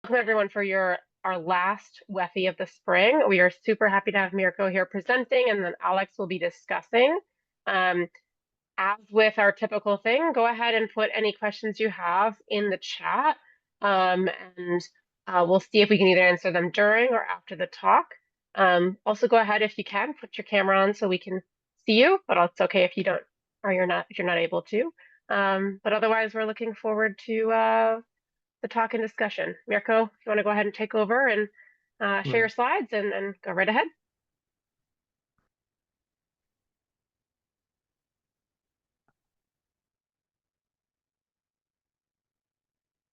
Welcome everyone for our last WEFI of the spring. We are super happy to have Mirko here presenting, and then Alex will be discussing. Um, as with our typical thing, go ahead and put any questions you have in the chat, and we'll see if we can either answer them during or after the talk. Also, go ahead if you can put your camera on so we can see you, but it's okay if you don't or if you're not able to. But otherwise, we're looking forward to the talk and discussion. Mirko, if you want to go ahead and take over and share your Right. slides and go right ahead.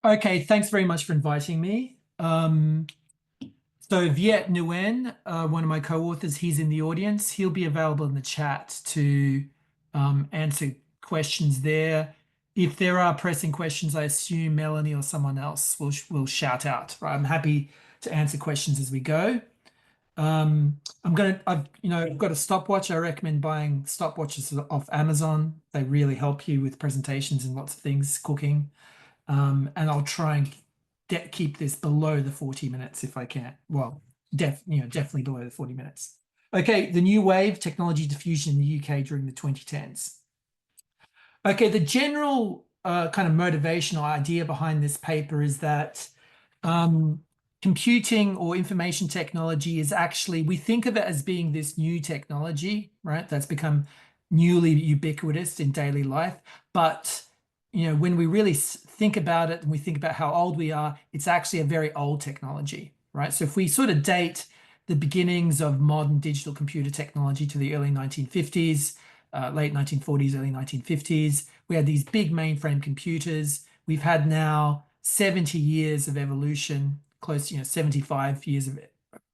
Okay, thanks very much for inviting me. So Viet Nguyen, one of my co-authors, he's in the audience. He'll be available in the chat to answer questions there. If there are pressing questions, I assume Melanie or someone else will shout out. Right? I'm happy to answer questions as we go. I've got a stopwatch. I recommend buying stopwatches off Amazon. They really help you with presentations and lots of things, cooking. And I'll try and keep this below the 40 minutes if I can. Well, definitely below the 40 minutes. Okay, the new wave, technology diffusion in the UK during the 2010s. Okay, the general kind of motivational idea behind this paper is that computing or information technology is actually, we think of it as being this new technology, right? That's become newly ubiquitous in daily life. But, when we really think about it and we think about how old we are, it's actually a very old technology, right? So if we sort of date the beginnings of modern digital computer technology to the early 1950s, late 1940s, early 1950s, we had these big mainframe computers. We've had now 70 years of evolution, close, 75 years of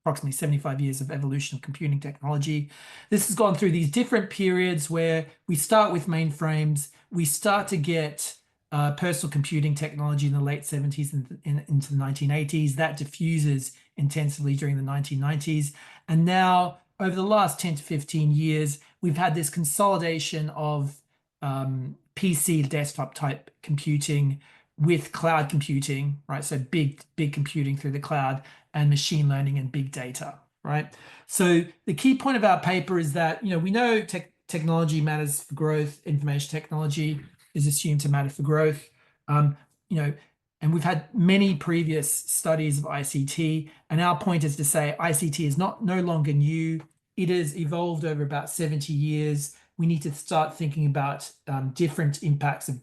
approximately 75 years of evolution of computing technology. This has gone through these different periods where we start with mainframes, we start to get personal computing technology in the late 70s and into the 1980s. That diffuses intensively during the 1990s. And now, over the last 10 to 15 years, we've had this consolidation of PC desktop type computing with cloud computing, right? So big computing through the cloud and machine learning and big data, right? So the key point of our paper is that, we know technology matters for growth, information technology is assumed to matter for growth. Um, you know, and we've had many previous studies of ICT, and our point is to say ICT is no longer new. It has evolved over about 70 years. We need to start thinking about different impacts of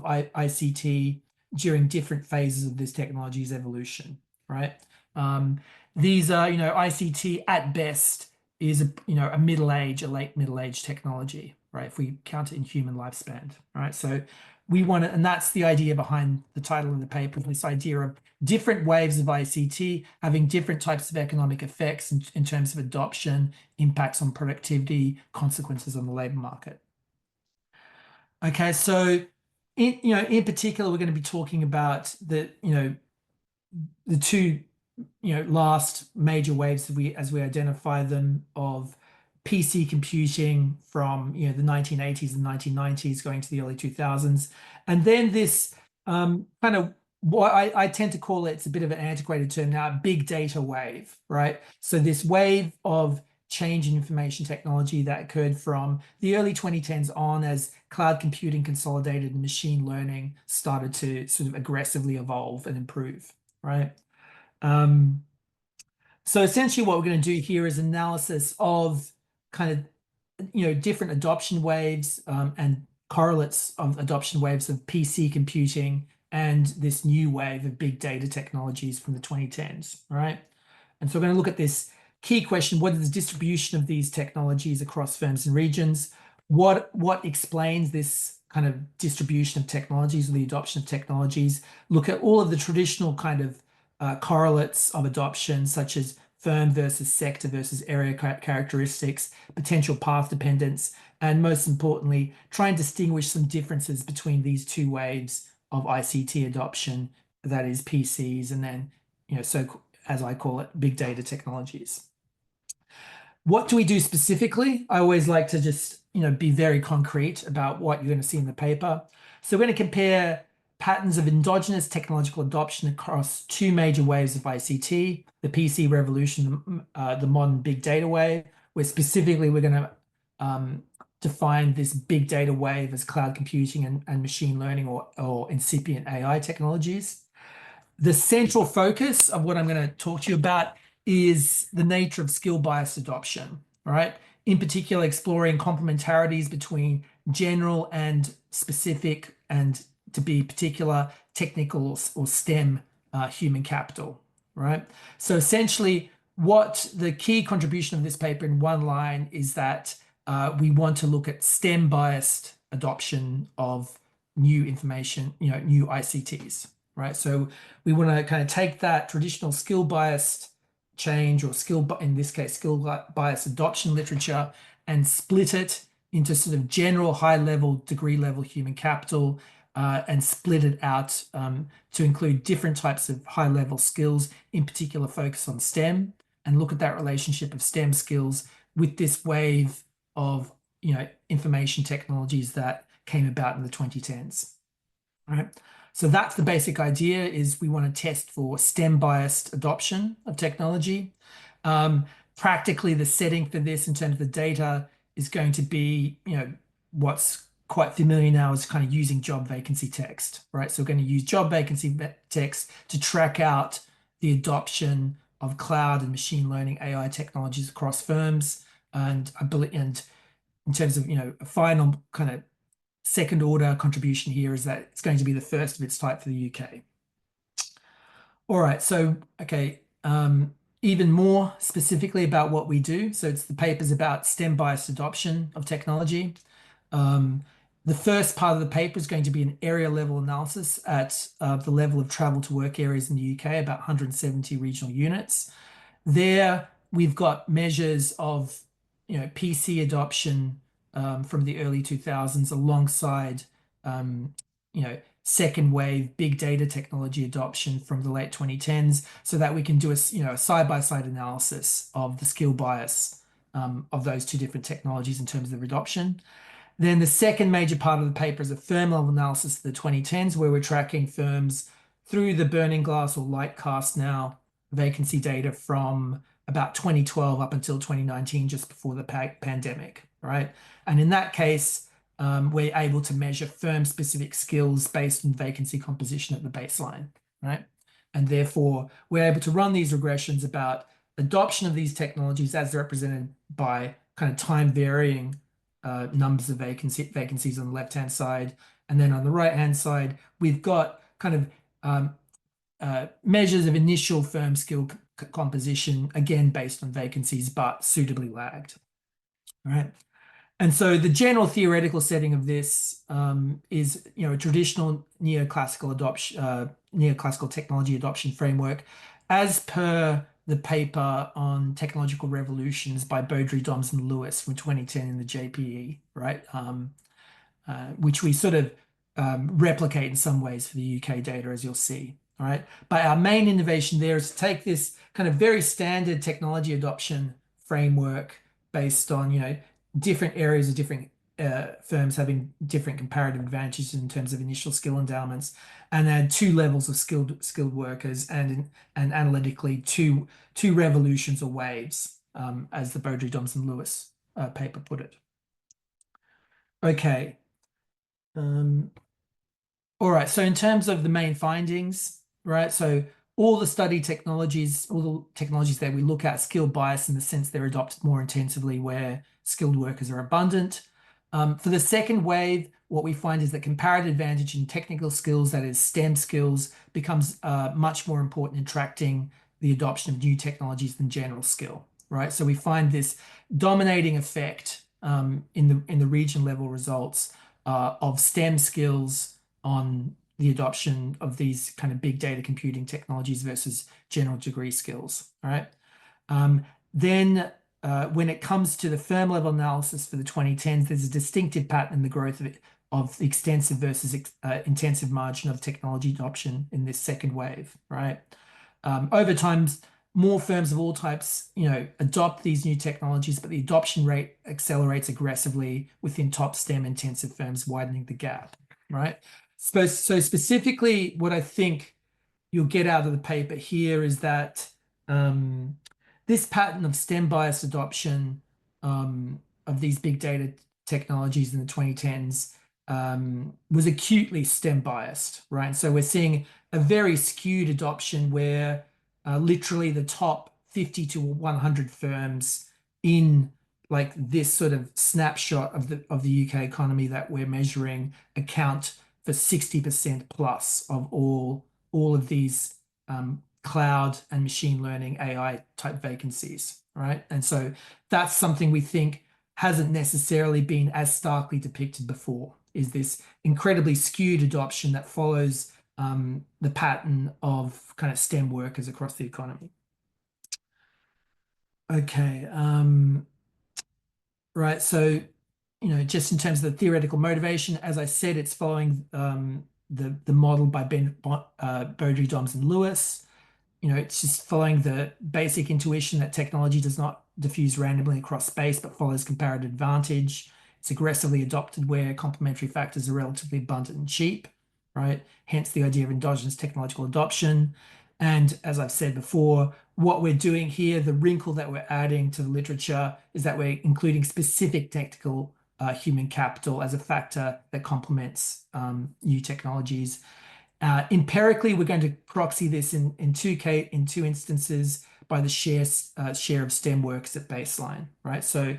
ICT during different phases of this technology's evolution, right? These are, ICT at best is a late middle age technology, right? If we count it in human lifespan, right? So we want to, and that's the idea behind the title of the paper, this idea of different waves of ICT having different types of economic effects in terms of adoption, impacts on productivity, consequences on the labor market. Okay, so in particular, we're going to be talking about the two last major waves that as we identify them of PC computing from the 1980s and 1990s going to the early 2000s, and then this kind of what I tend to call it's a bit of an antiquated term now, big data wave, right? So this wave of change in information technology that occurred from the early 2010s on as cloud computing consolidated and machine learning started to sort of aggressively evolve and improve, right? Um, so essentially what we're going to do here is analysis of kind of, different adoption waves and correlates of adoption waves of PC computing and this new wave of big data technologies from the 2010s, right? And so we're going to look at this key question: what is the distribution of these technologies across firms and regions? What explains this kind of distribution of technologies or the adoption of technologies? Look at all of the traditional kind of correlates of adoption, such as firm versus sector versus area characteristics, potential path dependence, and most importantly, try and distinguish some differences between these two waves of ICT adoption, that is PCs, and then, so as I call it, big data technologies. What do we do specifically? I always like to just, be very concrete about what you're going to see in the paper. So we're going to compare patterns of endogenous technological adoption across two major waves of ICT, the PC revolution, the modern big data wave, where specifically we're going to define this big data wave as cloud computing and machine learning or incipient AI technologies. The central focus of what I'm going to talk to you about is the nature of skill bias adoption, all right? In particular, exploring complementarities between general and specific, and to be particular, technical or STEM human capital, right? So essentially, what the key contribution of this paper in one line is that we want to look at STEM biased adoption of new information, new ICTs, right? So we want to kind of take that traditional skill biased change, or in this case, skill bias adoption literature, and split it into sort of general high level, degree level human capital, and split it out to include different types of high level skills, in particular focus on STEM, and look at that relationship of STEM skills with this wave of information technologies that came about in the 2010s. Right. So that's the basic idea, is we want to test for STEM biased adoption of technology. Practically, the setting for this in terms of the data is going to be, what's quite familiar now is kind of using job vacancy text, right? So we're going to use job vacancy text to track out the adoption of cloud and machine learning AI technologies across firms. And I believe, and in terms of, a final kind of second order contribution here is that it's going to be the first of its type for the UK. All right, so, okay, even more specifically about what we do. So it's the papers about STEM biased adoption of technology. The first part of the paper is going to be an area level analysis at the level of travel to work areas in the UK, about 170 regional units. There, we've got measures of, PC adoption from the early 2000s alongside, second wave big data technology adoption from the late 2010s, so that we can do a side-by-side analysis of the skill bias of those two different technologies in terms of adoption. Then the second major part of the paper is a firm level analysis of the 2010s, where we're tracking firms through the burning glass or light cast now vacancy data from about 2012 up until 2019, just before the pandemic, right? And in that case, we're able to measure firm-specific skills based on vacancy composition at the baseline, right? And therefore, we're able to run these regressions about adoption of these technologies as represented by kind of time-varying numbers of vacancies on the left-hand side. And then on the right-hand side, we've got kind of measures of initial firm skill composition, again, based on vacancies, but suitably lagged, right? And so the general theoretical setting of this is, a traditional neoclassical technology adoption framework, as per the paper on technological revolutions by Beaudry, Doms, and Lewis from 2010 in the JPE, right? Which we sort of replicate in some ways for the UK data, as you'll see. All right. But our main innovation there is to take this kind of very standard technology adoption framework based on, different areas of different firms having different comparative advantages in terms of initial skill endowments, and add two levels of skilled workers, and analytically two revolutions or waves, as the Beaudry, Doms, and Lewis paper put it. Okay. All right. So in terms of the main findings, right? So all the technologies that we look at, skill bias in the sense they're adopted more intensively where skilled workers are abundant. For the second wave, what we find is that comparative advantage in technical skills, that is STEM skills, becomes much more important in attracting the adoption of new technologies than general skill, right? So we find this dominating effect in the region level results of STEM skills on the adoption of these kind of big data computing technologies versus general degree skills, right? Then when it comes to the firm level analysis for the 2010s, there's a distinctive pattern in the growth of the extensive versus intensive margin of technology adoption in this second wave, right? Over time, more firms of all types, adopt these new technologies, but the adoption rate accelerates aggressively within top STEM intensive firms, widening the gap, right? So specifically, what I think you'll get out of the paper here is that um, this pattern of STEM bias adoption of these big data technologies in the 2010s was acutely STEM biased, right? And so we're seeing a very skewed adoption where literally the top 50 to 100 firms in like this sort of snapshot of the UK economy that we're measuring account for 60% plus of all of these cloud and machine learning AI type vacancies, right? And so that's something we think hasn't necessarily been as starkly depicted before, is this incredibly skewed adoption that follows the pattern of kind of STEM workers across the economy. Okay, right. So, just in terms of the theoretical motivation, as I said, it's following the model by Beaudry, Doms, and Lewis. It's just following the basic intuition that technology does not diffuse randomly across space, but follows comparative advantage. It's aggressively adopted where complementary factors are relatively abundant and cheap, right? Hence the idea of endogenous technological adoption. And as I've said before, what we're doing here, the wrinkle that we're adding to the literature is that we're including specific technical human capital as a factor that complements new technologies. Empirically, we're going to proxy this in two instances by the share of STEM workers at baseline, right? So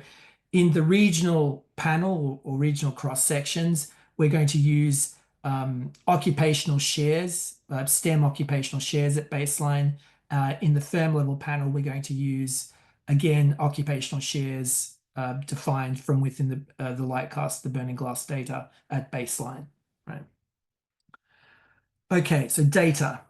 in the regional panel or regional cross sections, we're going to use occupational shares, STEM occupational shares at baseline. In the firm level panel, we're going to use again occupational shares defined from within the Lightcast, the burning glass data at baseline, right? Okay, so data.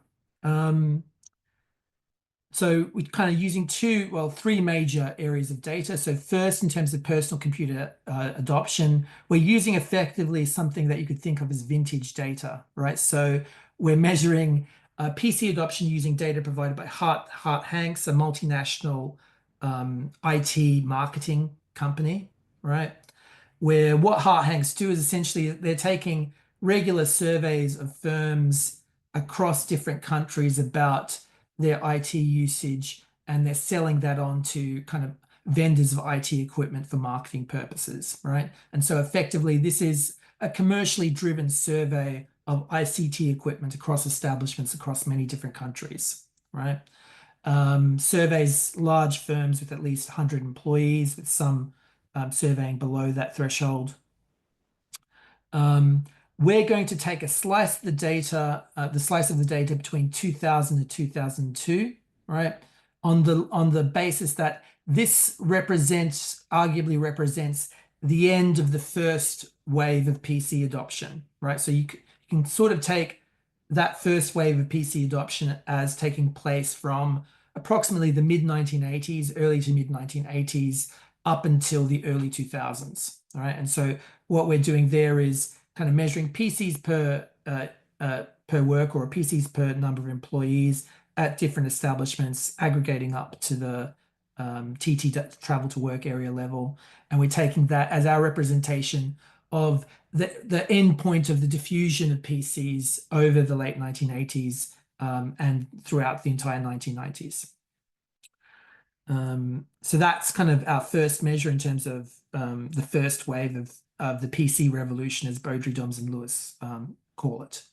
So we're kind of using three major areas of data. So first, in terms of personal computer adoption, we're using effectively something that you could think of as vintage data, right? So we're measuring PC adoption using data provided by Hart Hanks, a multinational IT marketing company, right? Where what Hart Hanks do is essentially they're taking regular surveys of firms across different countries about their IT usage, and they're selling that on to kind of vendors of IT equipment for marketing purposes, right? And so effectively, this is a commercially driven survey of ICT equipment across establishments across many different countries, right? Surveys large firms with at least 100 employees, with some surveying below that threshold. We're going to take a slice of the data, between 2000 and 2002, right? On the basis that this arguably represents the end of the first wave of PC adoption, right? So you can sort of take that first wave of PC adoption as taking place from approximately the mid 1980s, early to mid 1980s, up until the early 2000s, all right? And so what we're doing there is kind of measuring PCs per worker or PCs per number of employees at different establishments, aggregating up to the TT travel to work area level, and we're taking that as our representation of the end point of the diffusion of PCs over the late 1980s and throughout the entire 1990s. So that's kind of our first measure in terms of the first wave of the PC revolution, as Beaudry, Doms, and Lewis call it.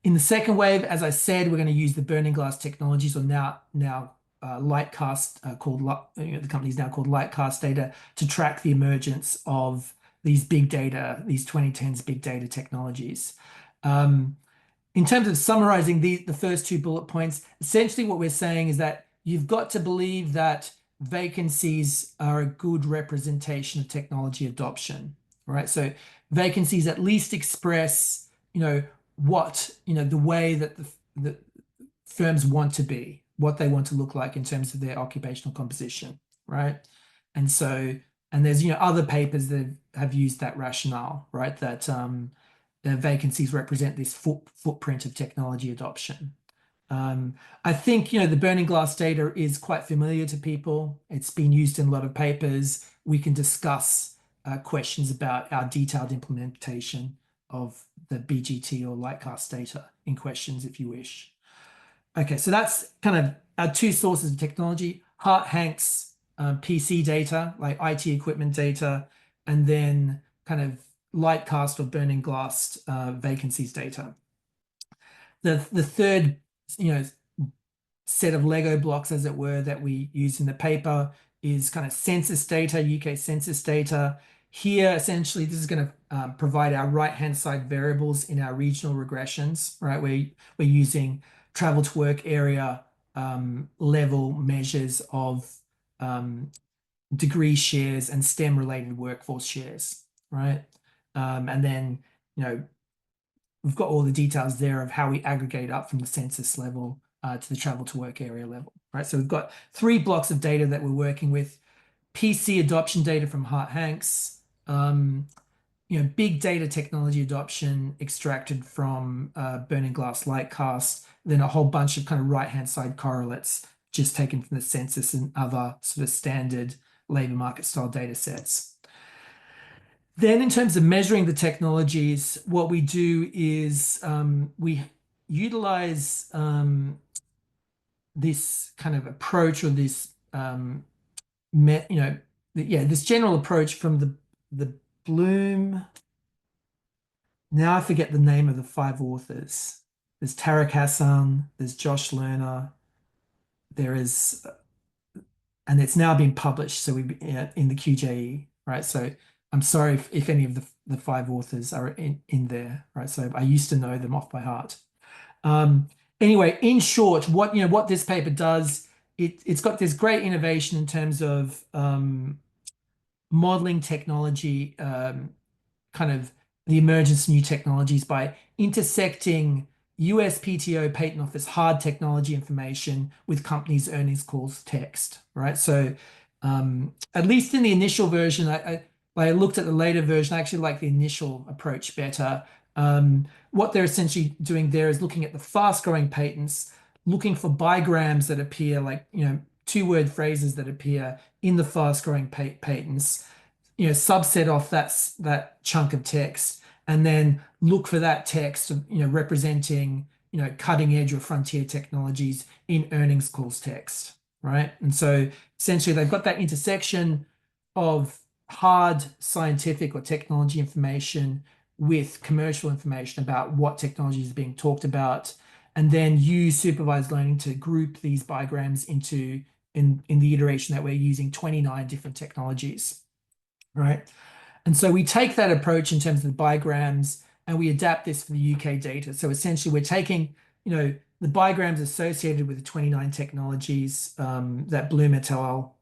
In the second wave, as I said, we're going to use the burning glass technologies, or now Lightcast, the company is now called Lightcast Data, to track the emergence of these big data, these 2010s big data technologies. In terms of summarizing the first two bullet points, essentially what we're saying is that you've got to believe that vacancies are a good representation of technology adoption, right? So vacancies at least express, what, the way that the firms want to be, what they want to look like in terms of their occupational composition, right? And so, and there's, other papers that have used that rationale, right? That the vacancies represent this footprint of technology adoption. I think, the burning glass data is quite familiar to people. It's been used in a lot of papers. We can discuss questions about our detailed implementation of the BGT or Lightcast data in questions if you wish. Okay, so that's kind of our two sources of technology: Hart Hanks PC data, like IT equipment data, and then kind of Lightcast or burning glass vacancies data. The third, you know, set of Lego blocks, as it were, that we use in the paper is kind of census data, UK census data. Here, essentially, this is going to provide our right-hand side variables in our regional regressions, right? We're using travel to work area level measures of degree shares and STEM related workforce shares, right? And then, you know, we've got all the details there of how we aggregate up from the census level to the travel to work area level, right? So we've got 3 blocks of data that we're working with: PC adoption data from Hart Hanks, big data technology adoption extracted from Burning Glass Lightcast, then a whole bunch of kind of right-hand side correlates just taken from the census and other sort of standard labor market style data sets. Then in terms of measuring the technologies, what we do is we utilize this kind of approach, or this this general approach from the Bloom. Now I forget the name of the 5 authors. There's Tarek Hassan, there's Josh Lerner, there is, and it's now been published. So in the QJE, right? So I'm sorry if any of the 5 authors are in there, right? So I used to know them off by heart. Anyway, in short, what this paper does, it's got this great innovation in terms of modeling technology, kind of the emergence of new technologies by intersecting USPTO Patent Office hard technology information with companies' earnings calls text, right? So at least in the initial version, I looked at the later version. I actually like the initial approach better. What they're essentially doing there is looking at the fast-growing patents, looking for bigrams that appear, like, 2-word phrases that appear in the fast-growing patents, subset off that chunk of text, and then look for that text, representing, cutting edge or frontier technologies in earnings calls text, right? And so essentially they've got that intersection of hard scientific or technology information with commercial information about what technology is being talked about, and then use supervised learning to group these bigrams into, in the iteration that we're using, 29 different technologies, right? And so we take that approach in terms of the bigrams and we adapt this for the UK data. So essentially we're taking, the bigrams associated with the 29 technologies that Bloom et al.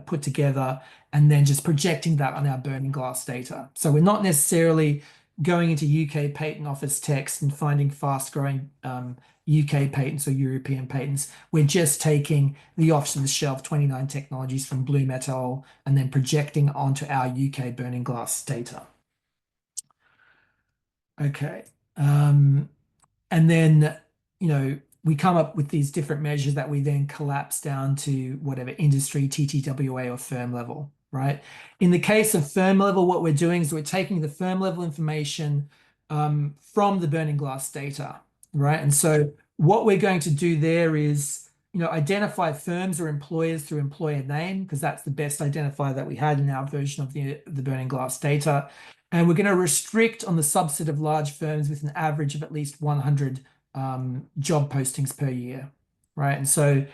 Put together, and then just projecting that on our burning glass data. So we're not necessarily going into UK Patent Office text and finding fast-growing UK patents or European patents. We're just taking the off-the-shelf 29 technologies from Bloom et al. And then projecting onto our UK burning glass data. Okay. And then, we come up with these different measures that we then collapse down to whatever industry, TTWA, or firm level, right? In the case of firm level, what we're doing is we're taking the firm level information from the burning glass data, right? And so what we're going to do there is, identify firms or employers through employer name, because that's the best identifier that we had in our version of the burning glass data. And we're going to restrict on the subset of large firms with an average of at least 100 job postings per year, right? And so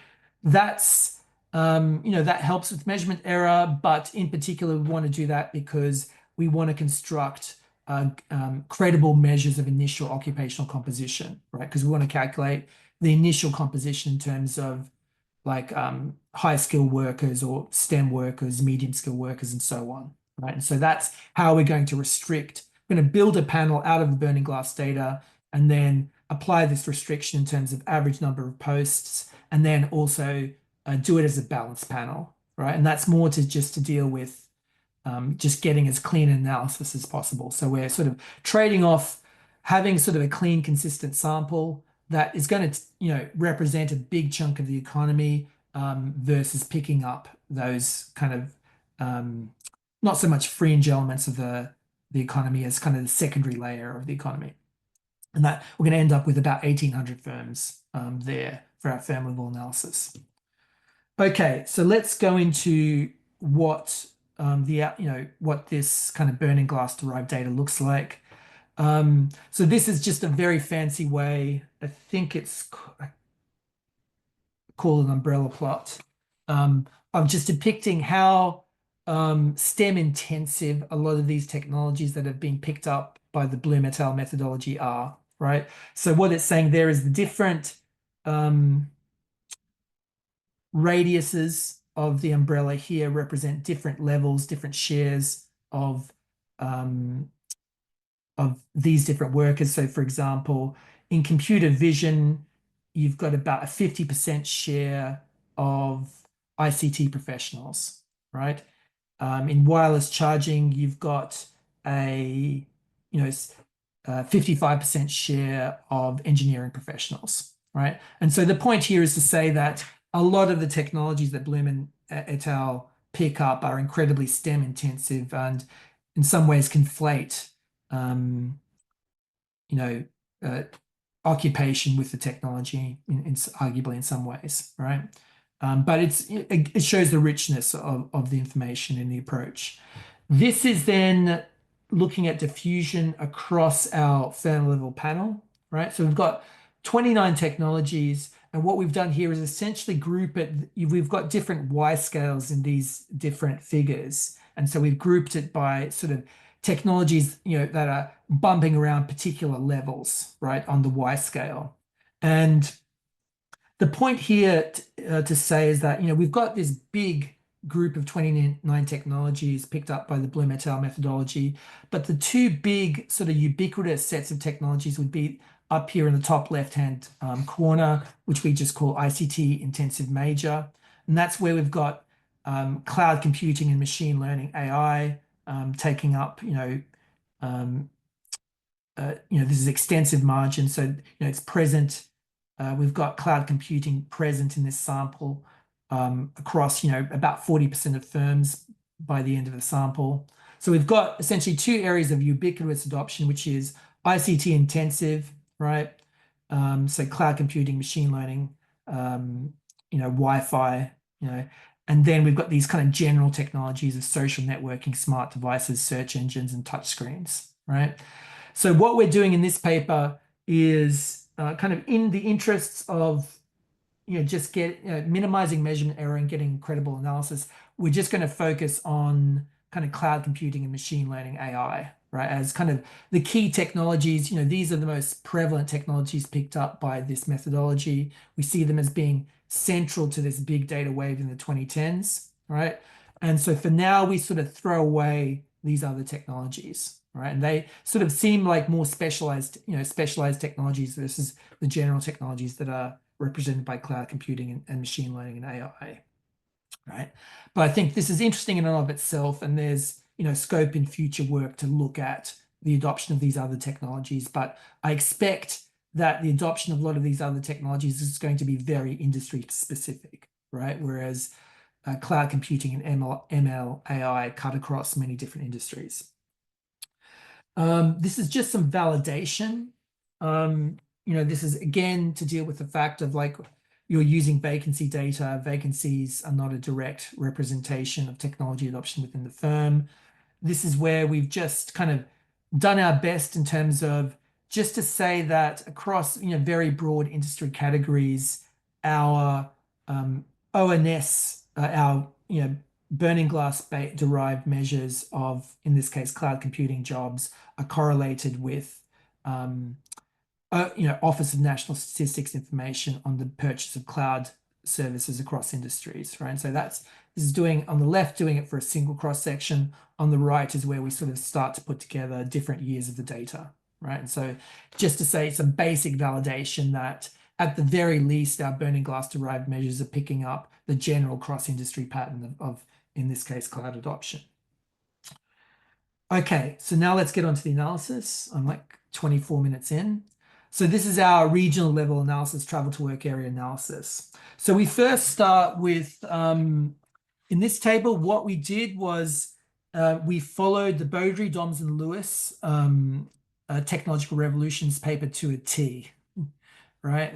that's, that helps with measurement error, but in particular, we want to do that because we want to construct credible measures of initial occupational composition, right? Because we want to calculate the initial composition in terms of like high skill workers or STEM workers, medium skill workers, and so on, right? And so that's how we're going to restrict. We're going to build a panel out of the burning glass data and then apply this restriction in terms of average number of posts, and then also do it as a balanced panel, right? And that's more to just to deal with just getting as clean an analysis as possible. So we're sort of trading off having sort of a clean, consistent sample that is going to, represent a big chunk of the economy versus picking up those kind of not so much fringe elements of the the economy as kind of the secondary layer of the economy. And that we're going to end up with about 1,800 firms there for our firm level analysis. Okay, so let's go into what what this kind of burning glass derived data looks like. So this is just a very fancy way. I think it's called an umbrella plot of just depicting how STEM intensive a lot of these technologies that have been picked up by the Bloom et al. Methodology are, right? So what it's saying there is the different radiuses of the umbrella here represent different levels, different shares um, of these different workers. So for example, in computer vision, you've got about a 50% share of ICT professionals, right? In wireless charging, you've got a 55% share of engineering professionals, right? And so the point here is to say that a lot of the technologies that Bloom and et al. Pick up are incredibly STEM intensive and in some ways conflate, um, you know, uh, occupation with the technology arguably in some ways, right? But it shows the richness of the information in the approach. This is then looking at diffusion across our firm level panel, right? So we've got 29 technologies, and what we've done here is essentially group it. We've got different Y scales in these different figures, and so we've grouped it by sort of technologies, that are bumping around particular levels, right, on the Y scale. And the point here to say is that, we've got this big group of 29 technologies picked up by the Bloom et al. Methodology, but the two big sort of ubiquitous sets of technologies would be up here in the top left-hand corner, which we just call ICT intensive major. And that's where we've got cloud computing and machine learning AI taking up, this is extensive margin. So, it's present. We've got cloud computing present in this sample across, about 40% of firms by the end of the sample. So we've got essentially two areas of ubiquitous adoption, which is ICT intensive, right? So cloud computing, machine learning, Wi-Fi, and then we've got these kind of general technologies of social networking, smart devices, search engines, and touchscreens, right? So what we're doing in this paper is kind of in the interests of just minimizing measurement error and getting credible analysis. We're just going to focus on kind of cloud computing and machine learning AI, right? As kind of the key technologies. These are the most prevalent technologies picked up by this methodology. We see them as being central to this big data wave in the 2010s, right? And so for now, we sort of throw away these other technologies, right? And they sort of seem like more specialized technologies versus the general technologies that are represented by cloud computing and machine learning and AI, right? But I think this is interesting in and of itself, and there's scope in future work to look at the adoption of these other technologies. But I expect that the adoption of a lot of these other technologies is going to be very industry specific, right? Whereas cloud computing and ML, AI cut across many different industries. This is just some validation. This is again to deal with the fact of like you're using vacancy data. Vacancies are not a direct representation of technology adoption within the firm. This is where we've just kind of done our best in terms of just to say that across very broad industry categories, our ONS, our burning glass derived measures of, in this case, cloud computing jobs are correlated with Office of National Statistics information on the purchase of cloud services across industries, right? So this is doing on the left, doing it for a single cross section. On the right is where we sort of start to put together different years of the data, right? And so just to say some basic validation that at the very least, our burning glass derived measures are picking up the general cross-industry pattern of, in this case, cloud adoption. Okay, so now let's get on to the analysis. I'm like 24 minutes in. So this is our regional level analysis, travel to work area analysis. So we first start with, in this table, what we did was we followed the Beaudry, Doms, and Lewis technological revolutions paper to a T, right?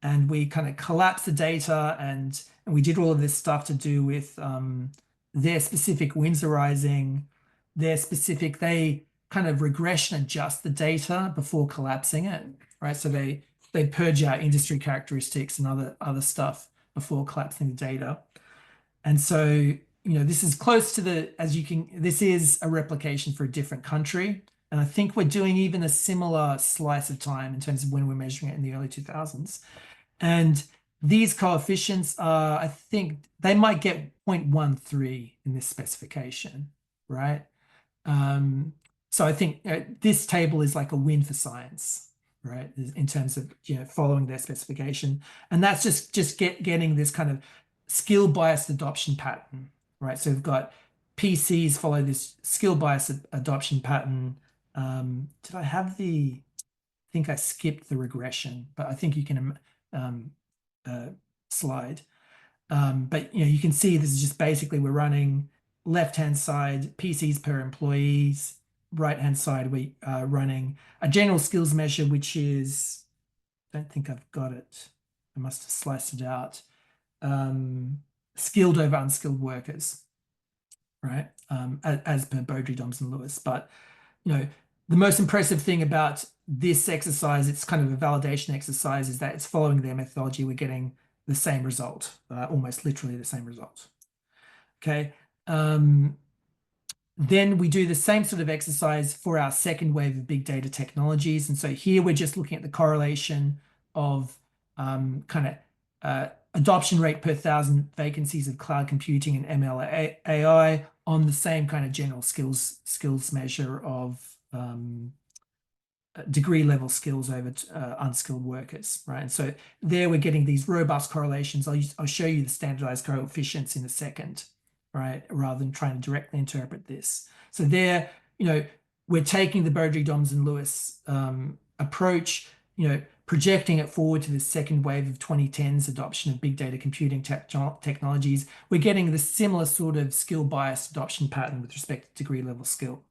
And we kind of collapsed the data, and we did all of this stuff to do with their specific Windsorizing, their specific, they kind of regression adjust the data before collapsing it, right? So they purge out industry characteristics and other stuff before collapsing the data. And so, this is close to this is a replication for a different country. And I think we're doing even a similar slice of time in terms of when we're measuring it in the early 2000s. And these coefficients are, I think they might get 0.13 in this specification, right? So I think this table is like a win for science, right? In terms of following their specification, and that's just getting this kind of skill biased adoption pattern, right? So we've got PCs follow this skill biased adoption pattern. Did I have I think I skipped the regression, but I think you can slide. But you can see this is just basically we're running left-hand side PCs per employees, right-hand side we are running a general skills measure, which is, I don't think I've got it. I must have sliced it out. Skilled over unskilled workers, right? As per Beaudry, Doms, and Lewis. But the most impressive thing about this exercise, it's kind of a validation exercise, is that it's following their methodology. We're getting the same result, almost literally the same result. Okay. Then we do the same sort of exercise for our second wave of big data technologies. And so here we're just looking at the correlation of kind of adoption rate per 1,000 vacancies of cloud computing and ML AI on the same kind of general skills measure of degree level skills over unskilled workers, right? And so there we're getting these robust correlations. I'll show you the standardized coefficients in a second, right? Rather than trying to directly interpret this. So there, we're taking the Beaudry, Doms, and Lewis approach, projecting it forward to the second wave of 2010s adoption of big data computing technologies. We're getting the similar sort of skill bias adoption pattern with respect to degree level skill.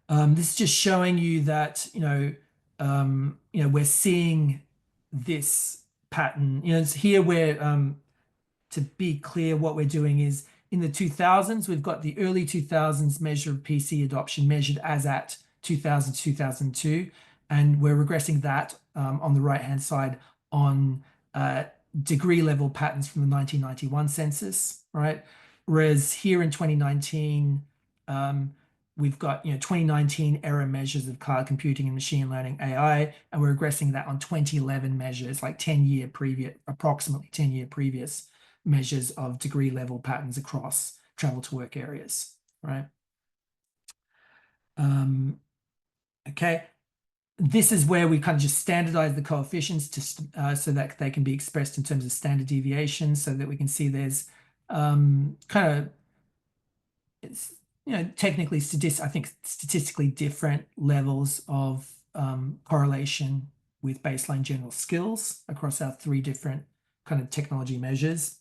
This is just showing you that, we're seeing this pattern. It's here where, to be clear, what we're doing is in the 2000s, we've got the early 2000s measure of PC adoption measured as at 2000 to 2002. And we're regressing that on the right-hand side on degree level patterns from the 1991 census, right? Whereas here in 2019, we've got 2019 error measures of cloud computing and machine learning AI, and we're regressing that on 2011 measures, like approximately 10-year previous measures of degree level patterns across travel to work areas, right? Okay, this is where we kind of just standardize the coefficients so that they can be expressed in terms of standard deviations, so that we can see there's kind of, it's technically I think statistically different levels of correlation with baseline general skills across our 3 different kind of technology measures.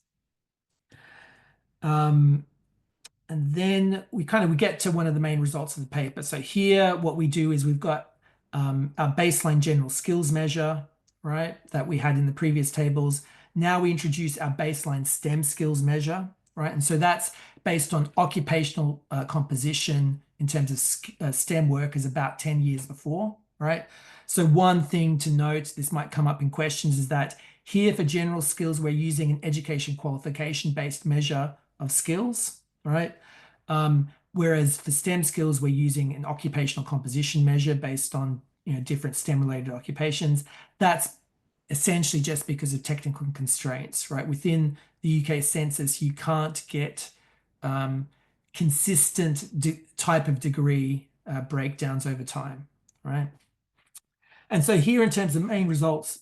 And then we get to one of the main results of the paper. So here, what we do is we've got our baseline general skills measure, right, that we had in the previous tables. Now we introduce our baseline STEM skills measure, right? And so that's based on occupational composition in terms of STEM workers about 10 years before, right? So one thing to note, this might come up in questions, is that here for general skills, we're using an education qualification-based measure of skills, right? Whereas for STEM skills, we're using an occupational composition measure based on different STEM-related occupations. That's essentially just because of technical constraints, right? Within the UK census, you can't get consistent type of degree breakdowns over time, right? And so here, in terms of main results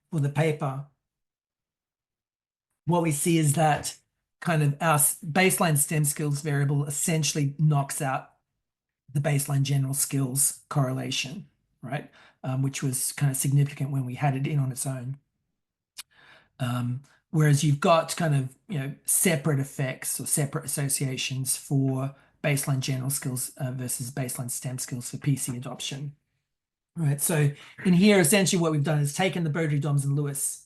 for the paper, what we see is that kind of our baseline STEM skills variable essentially knocks out the baseline general skills correlation, right? Which was kind of significant when we had it in on its own. Whereas you've got kind of, separate effects or separate associations for baseline general skills versus baseline STEM skills for PC adoption. Right. So in here, essentially what we've done is taken the Beaudry, Doms and Lewis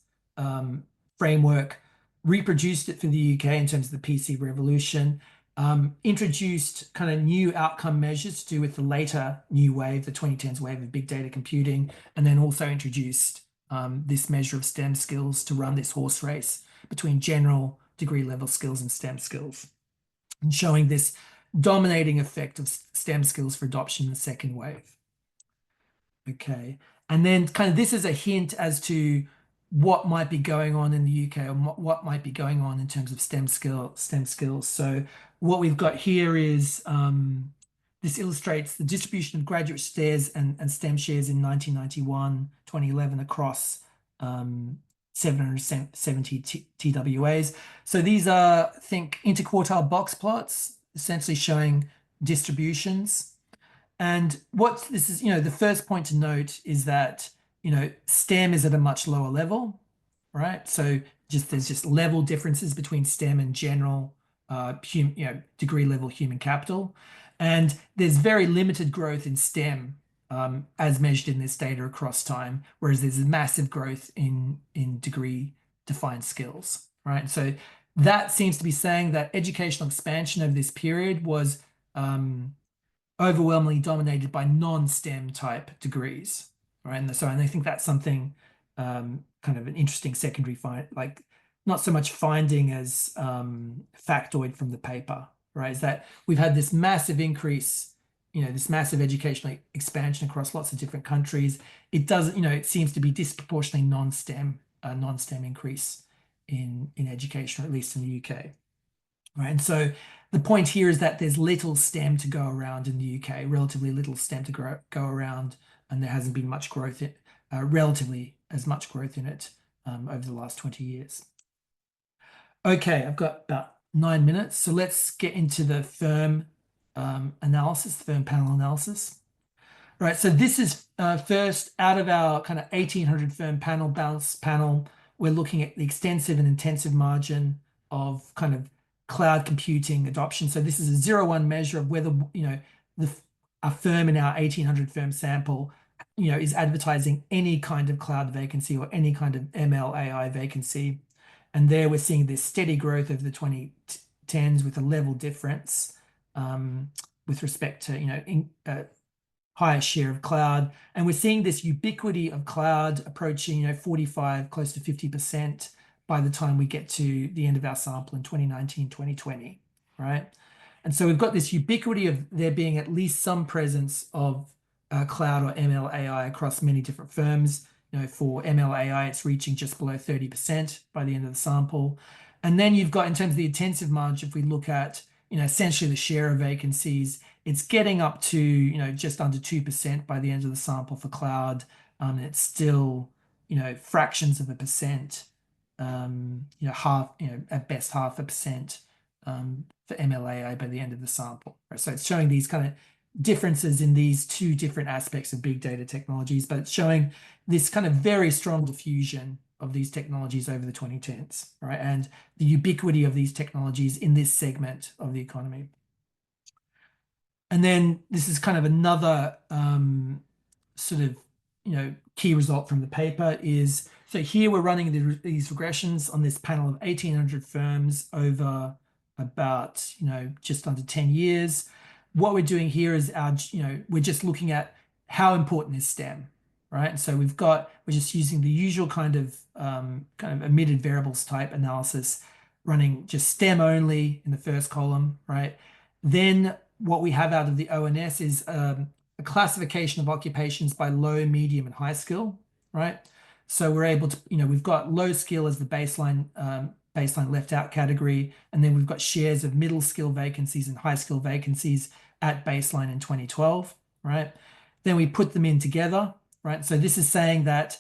framework, reproduced it for the UK in terms of the PC revolution, introduced kind of new outcome measures to do with the later new wave, the 2010s wave of big data computing, and then also introduced this measure of STEM skills to run this horse race between general degree level skills and STEM skills, and showing this dominating effect of STEM skills for adoption in the second wave. Okay. And then kind of this is a hint as to what might be going on in the UK, or what might be going on in terms of STEM skills. So what we've got here is this illustrates the distribution of graduate shares and STEM shares in 1991, 2011 across 770 TWAs. So these are, think, interquartile box plots, essentially showing distributions. And what this is, the first point to note is that, STEM is at a much lower level, right? So there's just level differences between STEM and general, degree level human capital. And there's very limited growth in STEM as measured in this data across time, whereas there's massive growth in degree defined skills, right? So that seems to be saying that educational expansion over this period was overwhelmingly dominated by non-STEM type degrees, right? And I think that's something kind of an interesting secondary find, like not so much finding as factoid from the paper, right? Is that we've had this massive increase, this massive educational expansion across lots of different countries. It doesn't, it seems to be disproportionately non-STEM increase in education, or at least in the UK. Right. And so the point here is that there's little STEM to go around in the UK, relatively little STEM to go around, and there hasn't been much growth relatively as much growth in it over the last 20 years. Okay, I've got about 9 minutes, so let's get into the firm analysis, the firm panel analysis. Right, so this is first out of our kind of 1800 firm panel, balanced panel. We're looking at the extensive and intensive margin of kind of cloud computing adoption. So this is a 0-1 measure of whether, a firm in our 1800 firm sample, is advertising any kind of cloud vacancy or any kind of ML AI vacancy. And there we're seeing this steady growth over the 2010s with a level difference with respect to, higher share of cloud. And we're seeing this ubiquity of cloud approaching, 45, close to 50% by the time we get to the end of our sample in 2019, 2020, right? And so we've got this ubiquity of there being at least some presence of cloud or ML AI across many different firms. For ML AI, it's reaching just below 30% by the end of the sample. And then you've got, in terms of the intensive margin, if we look at, essentially the share of vacancies, it's getting up to, just under 2% by the end of the sample for cloud. And it's still, fractions of a percent, half, at best 0.5% for MLAI by the end of the sample. Right? So it's showing these kind of differences in these two different aspects of big data technologies, but it's showing this kind of very strong diffusion of these technologies over the 2010s, right? And the ubiquity of these technologies in this segment of the economy. And then this is kind of another sort of, key result from the paper is, so here we're running these regressions on this panel of 1800 firms over about, just under 10 years. What we're doing here is we're just looking at how important is STEM, right? And so we're just using the usual kind of omitted variables type analysis, running just STEM only in the first column, right? Then what we have out of the ONS is a classification of occupations by low, medium, and high skill, right? So we're able to, we've got low skill as the baseline left out category, and then we've got shares of middle skill vacancies and high skill vacancies at baseline in 2012, right? Then we put them in together, right? So this is saying that,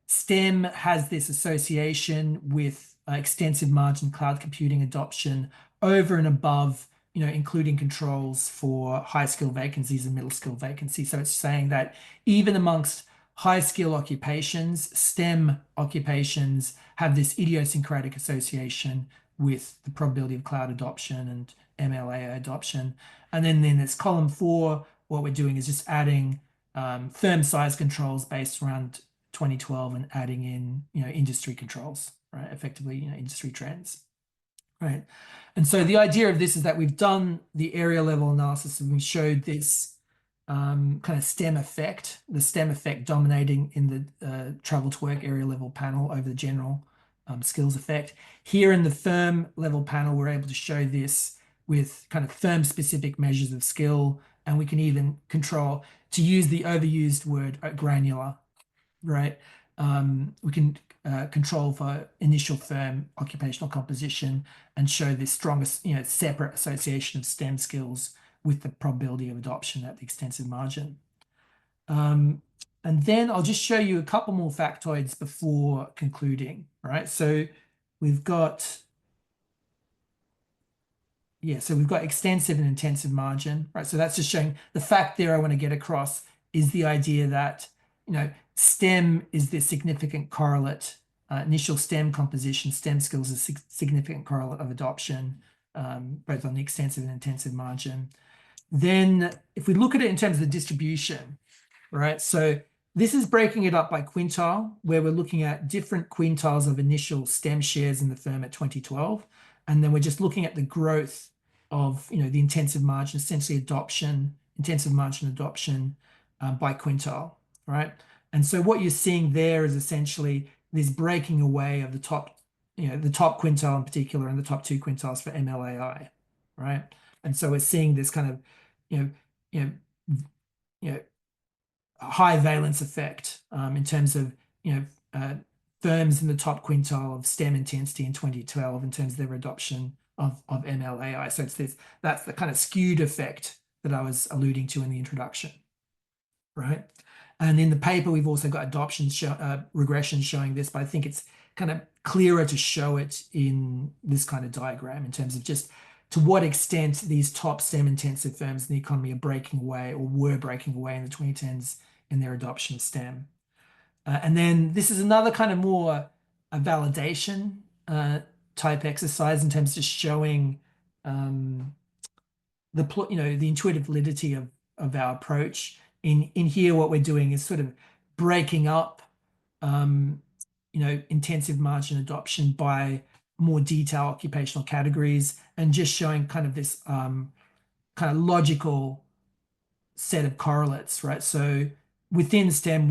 STEM has this association with extensive margin cloud computing adoption over and above, including controls for high skill vacancies and middle skill vacancies. So it's saying that even amongst high skill occupations, STEM occupations, have this idiosyncratic association with the probability of cloud adoption and MLA adoption. And then there's column 4. What we're doing is just adding firm size controls based around 2012 and adding in, industry controls, right? Effectively, industry trends. Right. And so the idea of this is that we've done the area level analysis and we showed this kind of STEM effect, the STEM effect dominating in the travel to work area level panel over the general skills effect. Here in the firm level panel, we're able to show this with kind of firm specific measures of skill, and we can even control, to use the overused word, granular, right? We can control for initial firm occupational composition and show this strongest, separate association of STEM skills with the probability of adoption at the extensive margin. And then I'll just show you a couple more factoids before concluding, right? So we've got, so we've got extensive and intensive margin, right? So that's just showing the fact there I want to get across is the idea that, STEM is the significant correlate, initial STEM composition, STEM skills is significant correlate of adoption, both on the extensive and intensive margin. Then if we look at it in terms of the distribution, right? So this is breaking it up by quintile, where we're looking at different quintiles of initial STEM shares in the firm at 2012. And then we're just looking at the growth of, the intensive margin, essentially intensive margin adoption by quintile, right? And so what you're seeing there is essentially this breaking away of the top, the top quintile in particular and the top 2 quintiles for MLAI, right? And so we're seeing this kind of, high valence effect in terms of, firms in the top quintile of STEM intensity in 2012 in terms of their adoption of MLAI. So that's the kind of skewed effect that I was alluding to in the introduction, right? And in the paper, we've also got adoption regression showing this, but I think it's kind of clearer to show it in this kind of diagram in terms of just to what extent these top STEM intensive firms in the economy are breaking away or were breaking away in the 2010s in their adoption of STEM. And then this is another kind of more a validation type exercise in terms of just showing the intuitive validity of our approach. In here, what we're doing is sort of breaking up intensive margin adoption by more detailed occupational categories and just showing kind of this kind of logical set of correlates, right? So within STEM,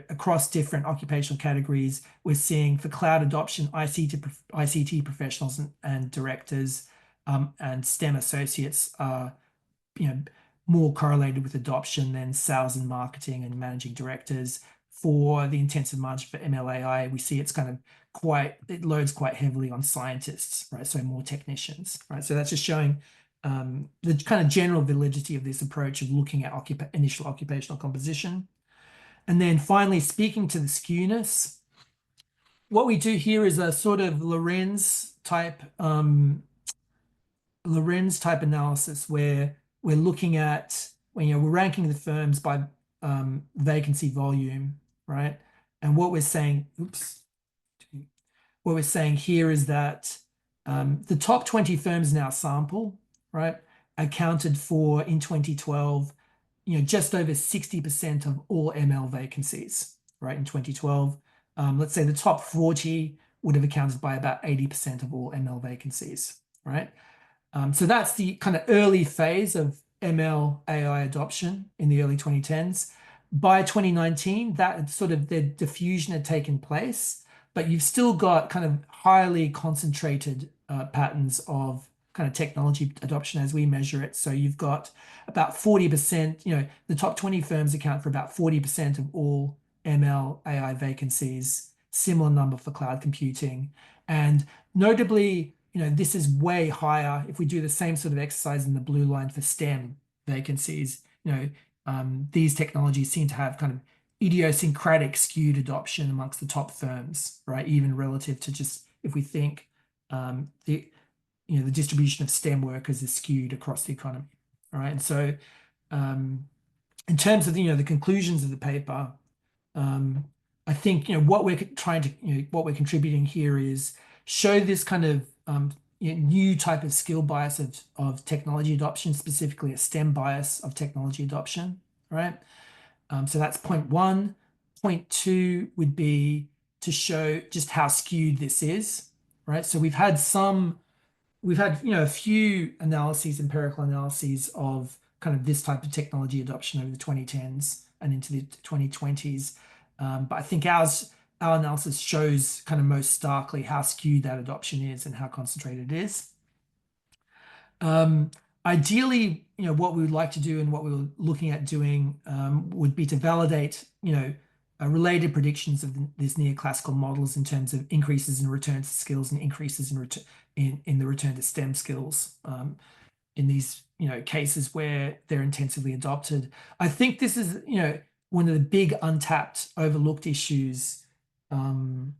across different occupational categories, we're seeing for cloud adoption, ICT professionals and directors and STEM associates are, more correlated with adoption than sales and marketing and managing directors. For the intensive margin for MLAI, we see it loads quite heavily on scientists, right? So more technicians, right? So that's just showing the kind of general validity of this approach of looking at initial occupational composition. And then finally, speaking to the skewness, what we do here is a sort of Lorenz type analysis where we're looking at, we're ranking the firms by vacancy volume, right? And what we're saying, what we're saying here is that the top 20 firms in our sample, right, accounted for in 2012, just over 60% of all ML vacancies, right, in 2012. Let's say the top 40 would have accounted by about 80% of all ML vacancies, right? So that's the kind of early phase of ML AI adoption in the early 2010s. By 2019, that sort of the diffusion had taken place, but you've still got kind of highly concentrated patterns of kind of technology adoption as we measure it. So you've got about 40%, the top 20 firms account for about 40% of all ML AI vacancies, similar number for cloud computing. And notably, this is way higher if we do the same sort of exercise in the blue line for STEM vacancies. These technologies seem to have kind of idiosyncratic skewed adoption amongst the top firms, right? Even relative to just if we think the distribution of STEM workers is skewed across the economy, all right? And so in terms of the conclusions of the paper, I think what we're trying to what we're contributing here is show this kind of new type of skill bias of technology adoption, specifically a STEM bias of technology adoption, right? So that's point one. Point two would be to show just how skewed this is, right? So we've had a few analyses, empirical analyses of kind of this type of technology adoption over the 2010s and into the 2020s. But I think our analysis shows kind of most starkly how skewed that adoption is and how concentrated it is. Ideally, what we would like to do and what we were looking at doing would be to validate, related predictions of these neoclassical models in terms of increases in return to skills and increases in the return to STEM skills in these, cases where they're intensively adopted. I think this is, one of the big untapped, overlooked issues in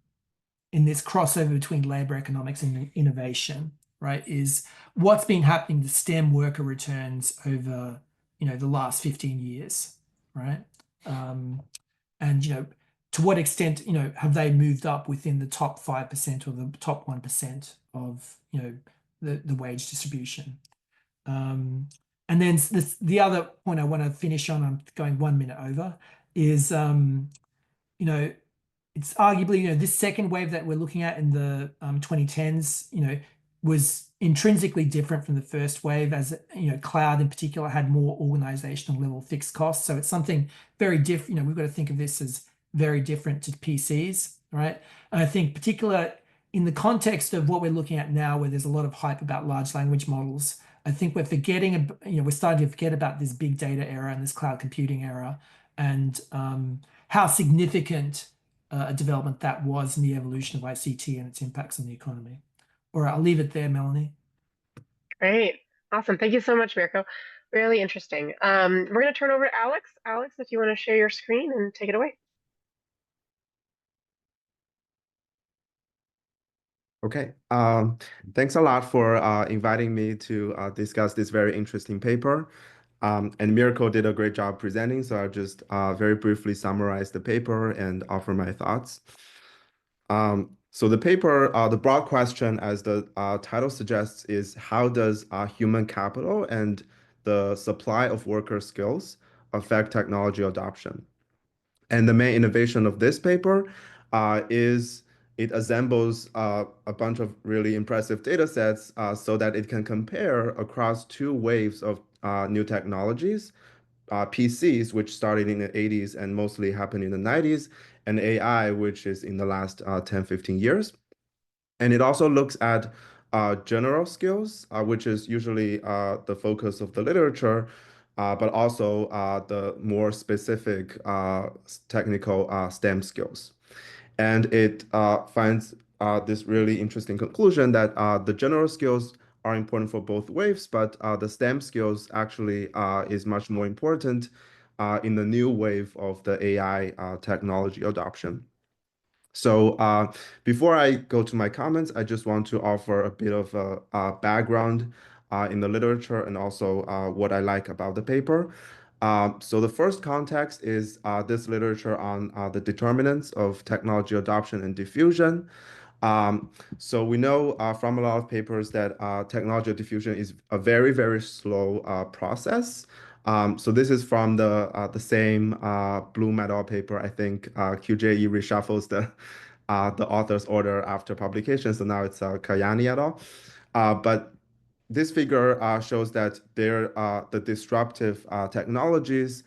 this crossover between labor economics and innovation, right, is what's been happening to STEM worker returns over, the last 15 years, right? And, to what extent, have they moved up within the top 5% or the top 1% of, the wage distribution? And then the other point I want to finish on, I'm going 1 minute over, is, you know, it's arguably, this second wave that we're looking at in the 2010s, was intrinsically different from the first wave, as cloud in particular had more organizational level fixed costs. So it's something very different. We've got to think of this as very different to PCs, right? And I think particular in the context of what we're looking at now, where there's a lot of hype about large language models, I think we're forgetting, we're starting to forget about this big data era and this cloud computing era, and how significant a development that was in the evolution of ICT and its impacts on the economy. All right, I'll leave it there, Melanie. Great. Awesome. Thank you so much, Mirko. Really interesting. We're going to turn over to Alex. Alex, if you want to share your screen and take it away. Okay. Thanks a lot for inviting me to discuss this very interesting paper. And Mirko did a great job presenting, so I'll just very briefly summarize the paper and offer my thoughts. So the paper, the broad question, as the title suggests, is how does human capital and the supply of worker skills affect technology adoption? And the main innovation of this paper is it assembles a bunch of really impressive data sets so that it can compare across two waves of new technologies, PCs, which started in the 80s and mostly happened in the 90s, and AI, which is in the last 10, 15 years. And it also looks at general skills, which is usually the focus of the literature, but also the more specific technical STEM skills. And it finds this really interesting conclusion that the general skills are important for both waves, but the STEM skills actually is much more important in the new wave of the AI technology adoption. So before I go to my comments, I just want to offer a bit of a background in the literature and also what I like about the paper. So the first context is this literature on the determinants of technology adoption and diffusion. So we know from a lot of papers that technology diffusion is a very, very slow process. So this is from the same Bloom et al. Paper. I think QJE reshuffles the author's order after publication. So now it's Kayani et al. But this figure shows that the disruptive technologies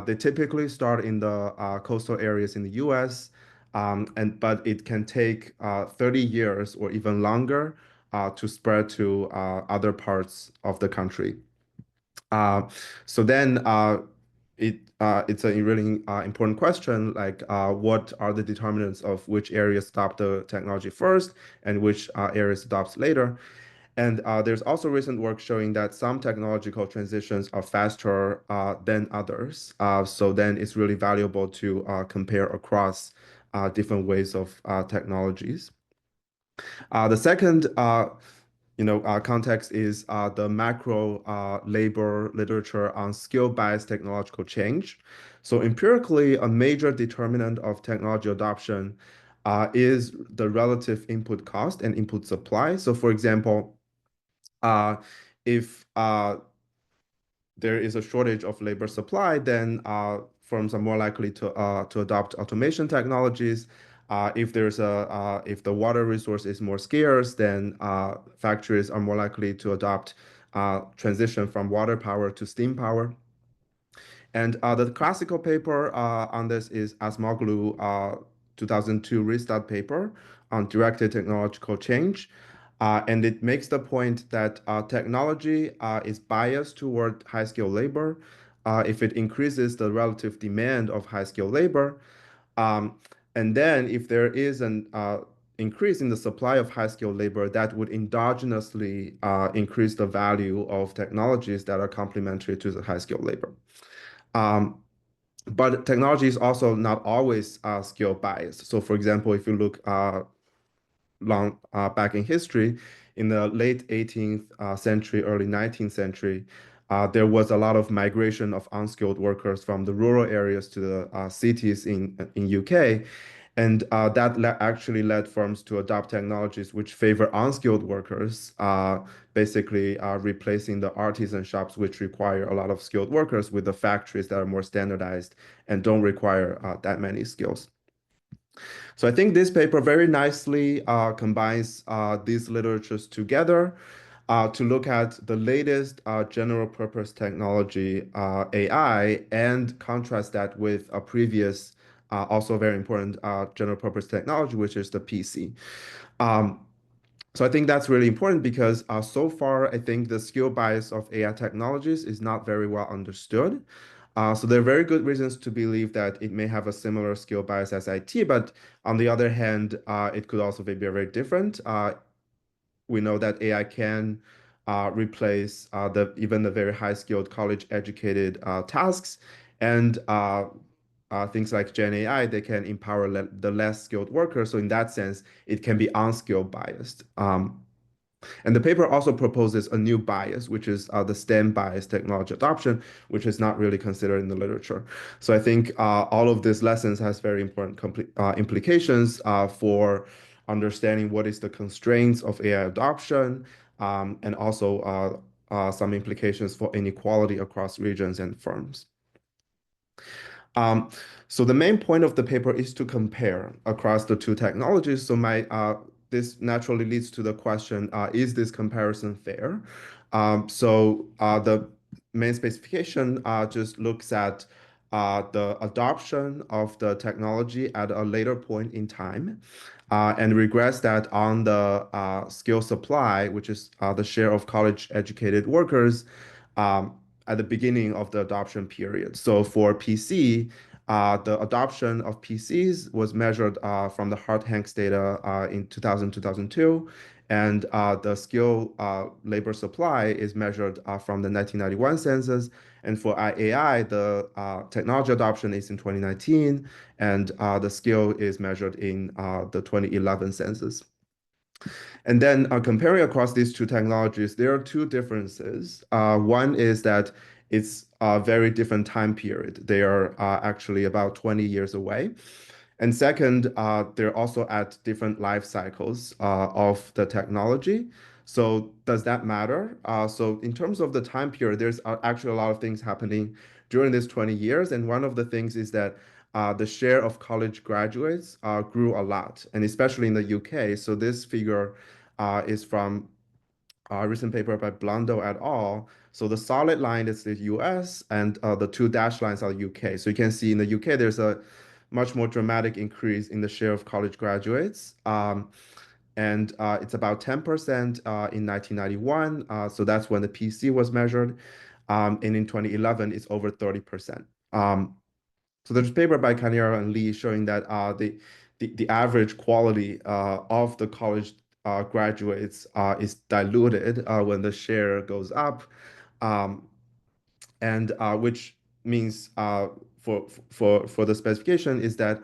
they typically start in the coastal areas in the U.S. But it can take 30 years or even longer to spread to other parts of the country. So then it's a really important question, like what are the determinants of which areas adopt the technology first and which areas adopt later? And there's also recent work showing that some technological transitions are faster than others. So then it's really valuable to compare across different ways of technologies. The second context is the macro labor literature on skill-biased technological change. So empirically, a major determinant of technology adoption is the relative input cost and input supply. So for example, if there is a shortage of labor supply, then firms are more likely to adopt automation technologies. If if the water resource is more scarce, then factories are more likely to adopt transition from water power to steam power. And the classical paper on this is Asmoglu 2002 restart paper on directed technological change. And it makes the point that technology is biased toward high-skilled labor if it increases the relative demand of high-skilled labor. Um, and then if there is an increase in the supply of high-skilled labor, that would endogenously increase the value of technologies that are complementary to the high-skilled labor. Um, but technology is also not always skill biased. So, for example, if you look long back in history, in the late 18th century, early 19th century, there was a lot of migration of unskilled workers from the rural areas to the cities in UK. And that actually led firms to adopt technologies which favor unskilled workers, basically replacing the artisan shops, which require a lot of skilled workers, with the factories that are more standardized and don't require that many skills. So I think this paper very nicely combines these literatures together to look at the latest general purpose technology, AI, and contrast that with a previous, also very important general purpose technology, which is the PC. Um, so I think that's really important because so far, I think the skill bias of AI technologies is not very well understood. So there are very good reasons to believe that it may have a similar skill bias as IT, but on the other hand, it could also be very different. We know that AI can replace even the very high-skilled college-educated tasks, and things like Gen AI, they can empower the less skilled workers. So in that sense, it can be unskill biased. And the paper also proposes a new bias, which is the STEM bias technology adoption, which is not really considered in the literature. So I think all of these lessons has very important implications for understanding what is the constraints of AI adoption, and also some implications for inequality across regions and firms. Um, so the main point of the paper is to compare across the two technologies. So this naturally leads to the question, is this comparison fair? The main specification just looks at the adoption of the technology at a later point in time, and regress that on the skill supply, which is the share of college-educated workers, um, at the beginning of the adoption period. So for PC, the adoption of PCs was measured from the Hart-Hanks data in 2000, 2002, and the skill labor supply is measured from the 1991 census. And for AI, the technology adoption is in 2019, and the skill is measured in the 2011 census. And then comparing across these two technologies, there are two differences. One is that it's a very different time period. They are actually about 20 years away. And second, they're also at different life cycles of the technology. So does that matter? So in terms of the time period, there's actually a lot of things happening during this 20 years. And one of the things is that the share of college graduates grew a lot, and especially in the UK. So this figure is from a recent paper by Blundell et al. So the solid line is the US, and the two dashed lines are UK. So you can see in the UK, there's a much more dramatic increase in the share of college graduates. And it's about 10% in 1991. So that's when the PC was measured. And in 2011, it's over 30%. So there's a paper by Kaniara and Lee showing that the average quality of the college graduates is diluted when the share goes up, um, and which means for the specification is that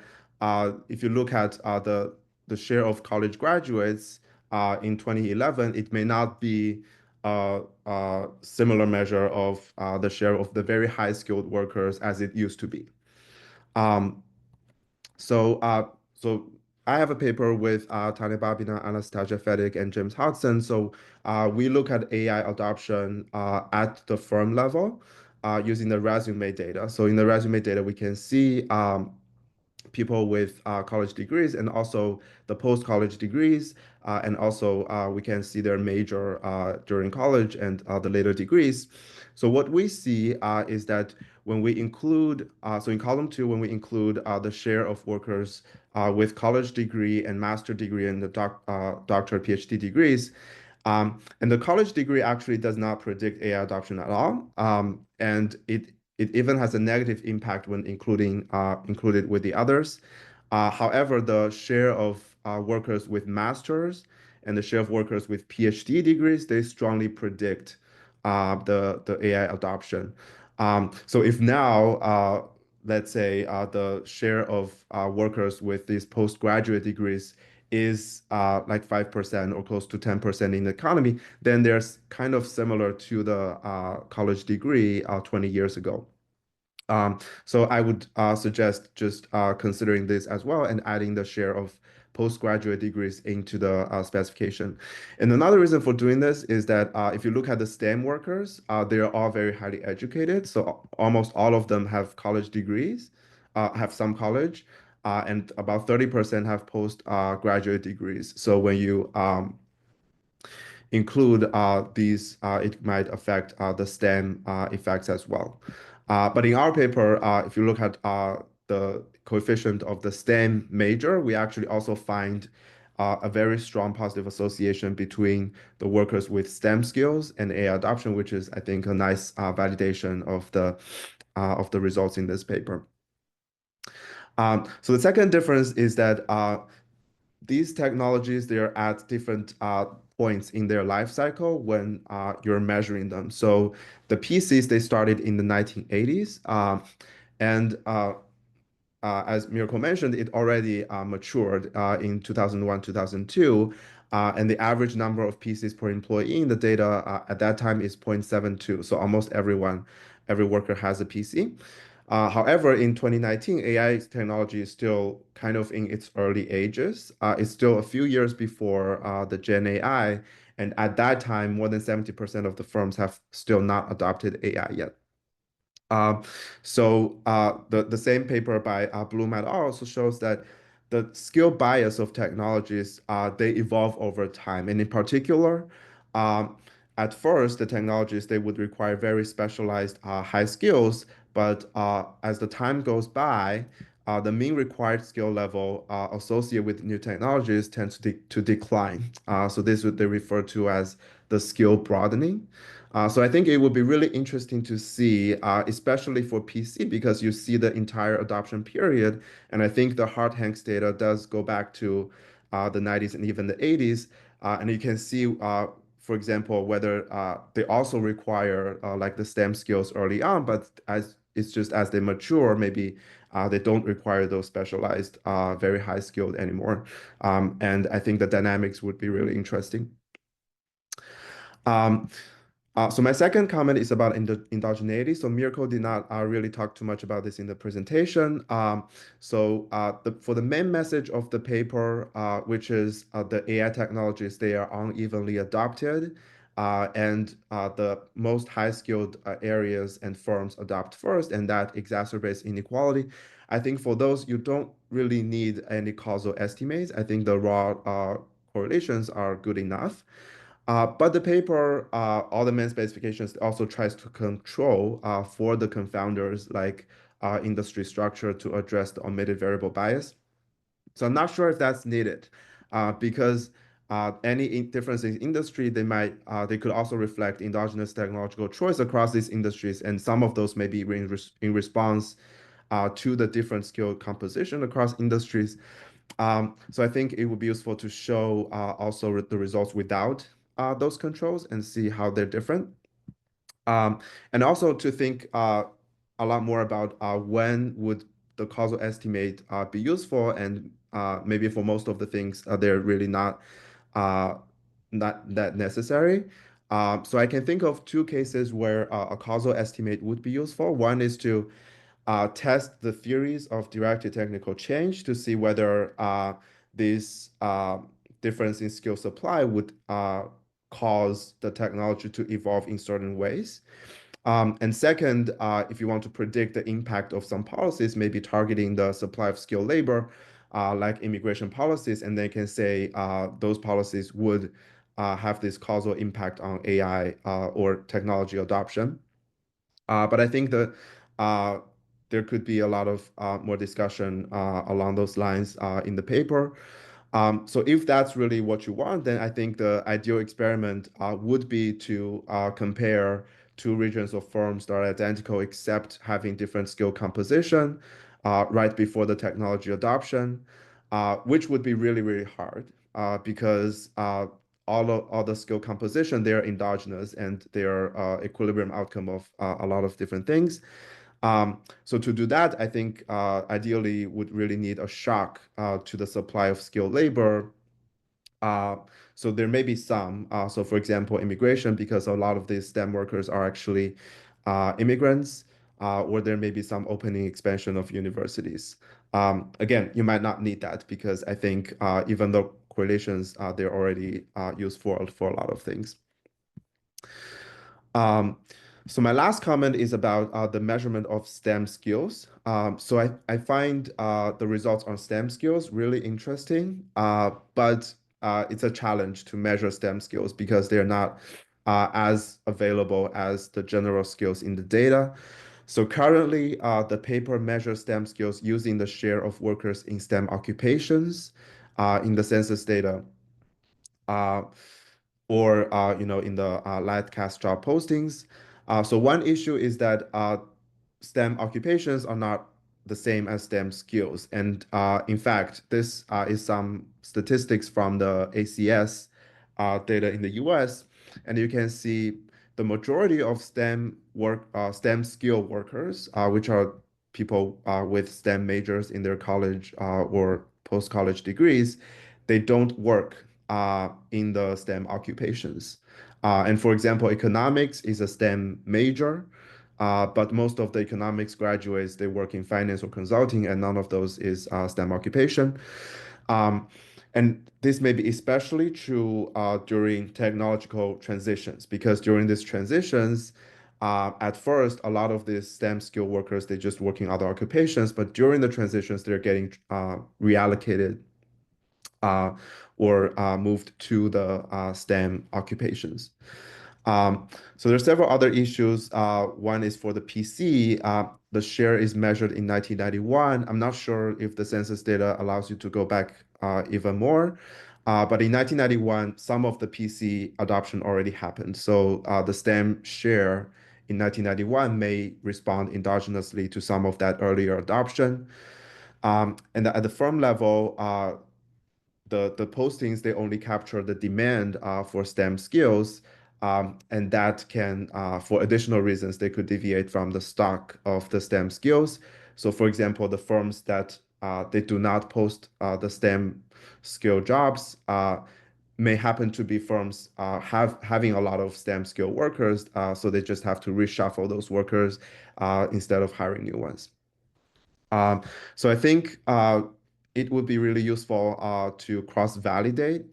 if you look at the share of college graduates in 2011, it may not be a similar measure of the share of the very high skilled workers as it used to be. Um, so I have a paper with Tanya Babina, Anastasia Fedick, and James Hodgson. So we look at AI adoption at the firm level using the resume data. So in the resume data, we can see people with college degrees and also the post-college degrees. And also we can see their major during college and the later degrees. So what we see is that when we include, so in column 2, when we include the share of workers with college degree and master degree and the doctorate PhD degrees, and the college degree actually does not predict AI adoption at all. And it even has a negative impact when included with the others. However, the share of workers with masters and the share of workers with PhD degrees, they strongly predict the AI adoption. So if now, let's say the share of workers with these postgraduate degrees is like 5% or close to 10% in the economy, then there's kind of similar to the college degree 20 years ago. So I would suggest just considering this as well and adding the share of postgraduate degrees into the specification. And another reason for doing this is that if you look at the STEM workers, they are all very highly educated. So almost all of them have college degrees, have some college, and about 30% have postgraduate degrees. So when you include these, it might affect the STEM effects as well. But in our paper, if you look at the coefficient of the STEM major, we actually also find a very strong positive association between the workers with STEM skills and AI adoption, which is, I think, a nice validation of the results in this paper. So the second difference is that these technologies, they're at different points in their life cycle when you're measuring them. So the PCs, they started in the 1980s. And as Miracle mentioned, it already matured in 2001, 2002. And the average number of PCs per employee in the data at that time is 0.72. So almost every worker has a PC. However, in 2019, AI technology is still kind of in its early ages. It's still a few years before the Gen AI. And at that time, more than 70% of the firms have still not adopted AI yet. The same paper by Bloom et al. Also shows that the skill bias of technologies they evolve over time, and in particular, at first the technologies they would require very specialized high skills, but as the time goes by, the mean required skill level associated with new technologies tends to decline. So this would they refer to as the skill broadening. So I think it would be really interesting to see, especially for PC, because you see the entire adoption period. And I think the hard Hanks data does go back to the 90s and even the 80s. And you can see, for example, whether they also require like the STEM skills early on, but it's just as they mature, maybe they don't require those specialized, very high skilled anymore. And I think the dynamics would be really interesting. Um, so my second comment is about endogeneity. So Mirko did not really talk too much about this in the presentation. For the main message of the paper, which is the AI technologies, they are unevenly adopted, and the most high-skilled areas and firms adopt first, and that exacerbates inequality. I think for those, you don't really need any causal estimates. I think the raw correlations are good enough. But the paper, all the main specifications also tries to control for the confounders like industry structure to address the omitted variable bias. So I'm not sure if that's needed because any difference in industry, they could also reflect endogenous technological choice across these industries, and some of those may be in response to the different skill composition across industries. So I think it would be useful to show also the results without those controls and see how they're different. And also to think a lot more about when would the causal estimate be useful, and maybe for most of the things they're really not uh, not that necessary. So I can think of two cases where a causal estimate would be useful. One is to test the theories of directed technical change to see whether this difference in skill supply would cause the technology to evolve in certain ways. And second, if you want to predict the impact of some policies, maybe targeting the supply of skilled labor, like immigration policies, and they can say those policies would have this causal impact on AI or technology adoption. But I think that uh, there could be a lot of more discussion along those lines in the paper. So if that's really what you want, then I think the ideal experiment would be to compare two regions of firms that are identical except having different skill composition right before the technology adoption, which would be really, really hard because all the skill composition, they're endogenous and they're equilibrium outcome of a lot of different things. So to do that, I think ideally would really need a shock to the supply of skilled labor. Uh, so there may be some. So for example, immigration, because a lot of these STEM workers are actually immigrants, or there may be some opening expansion of universities. Again, you might not need that because I think even though correlations, they're already used for a lot of things. Um, so my last comment is about the measurement of STEM skills. So I find the results on STEM skills really interesting, but it's a challenge to measure STEM skills because they're not as available as the general skills in the data. So currently, the paper measures STEM skills using the share of workers in STEM occupations in the census data. Uh, or in the Lightcast job postings. So one issue is that STEM occupations are not the same as STEM skills. And in fact, this is some statistics from the ACS data in the US. And you can see the majority of STEM skill workers, which are people with STEM majors in their college or post-college degrees, they don't work in the STEM occupations. And for example, economics is a STEM major, but most of the economics graduates, they work in finance or consulting, and none of those is STEM occupation. Um, and this may be especially true during technological transitions, because during these transitions, at first, a lot of these STEM skill workers, they just work in other occupations, but during the transitions, they're getting reallocated uh, or moved to the STEM occupations. Um, so there's several other issues. One is for the PC. The share is measured in 1991. I'm not sure if the census data allows you to go back even more. But in 1991, some of the PC adoption already happened. So the STEM share in 1991 may respond endogenously to some of that earlier adoption. And at the firm level, the postings, they only capture the demand for STEM skills. And that can, for additional reasons, they could deviate from the stock of the STEM skills. So for example, the firms that they do not post the STEM skill jobs may happen to be firms having a lot of STEM skill workers. So they just have to reshuffle those workers instead of hiring new ones. So I think it would be really useful to cross-validate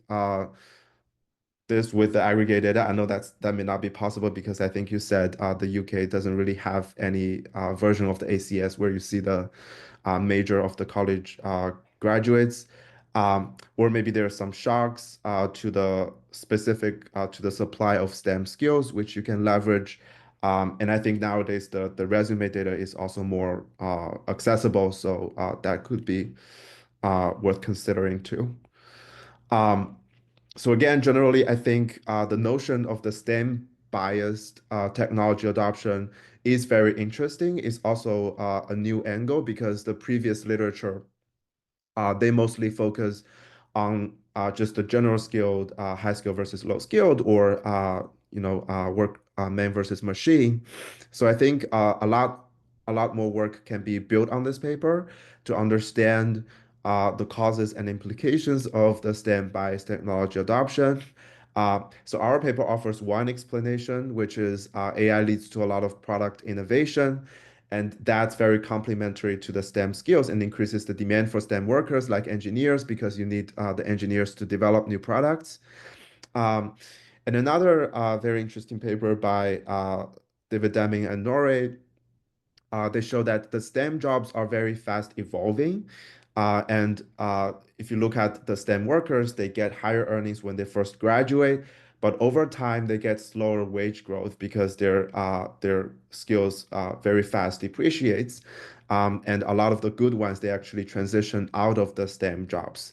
this with the aggregate data. I know that may not be possible because I think you said the UK doesn't really have any version of the ACS where you see the major of the college graduates. Or maybe there are some shocks to the specific to the supply of STEM skills, which you can leverage. And I think nowadays the resume data is also more accessible, so that could be worth considering too. Um, so again, generally, I think the notion of the STEM biased technology adoption is very interesting. It's also a new angle because the previous literature they mostly focus on just the general skilled, high skilled versus low skilled, or work man versus machine. So I think a lot more work can be built on this paper to understand the causes and implications of the STEM bias technology adoption. So our paper offers one explanation, which is AI leads to a lot of product innovation, and that's very complementary to the STEM skills and increases the demand for STEM workers like engineers because you need the engineers to develop new products. Um, and another very interesting paper by David Deming and Norrie, they show that the STEM jobs are very fast evolving. And if you look at the STEM workers, they get higher earnings when they first graduate, but over time they get slower wage growth because their skills very fast depreciates. And a lot of the good ones, they actually transition out of the STEM jobs.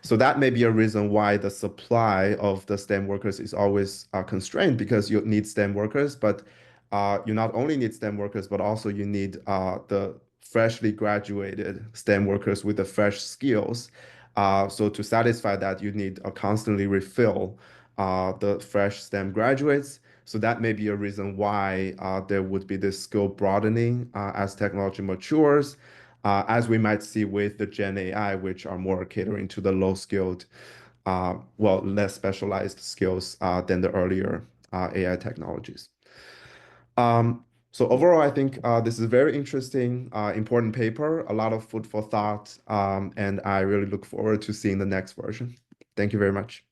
So that may be a reason why the supply of the STEM workers is always constrained because you need STEM workers, but you not only need STEM workers, but also you need the freshly graduated STEM workers with the fresh skills. So to satisfy that, you need to constantly refill the fresh STEM graduates. So that may be a reason why there would be this skill broadening as technology matures, as we might see with the Gen AI, which are more catering to the low-skilled, well, less specialized skills than the earlier AI technologies. So overall, I think this is a very interesting, important paper, a lot of food for thought, and I really look forward to seeing the next version. Thank you very much.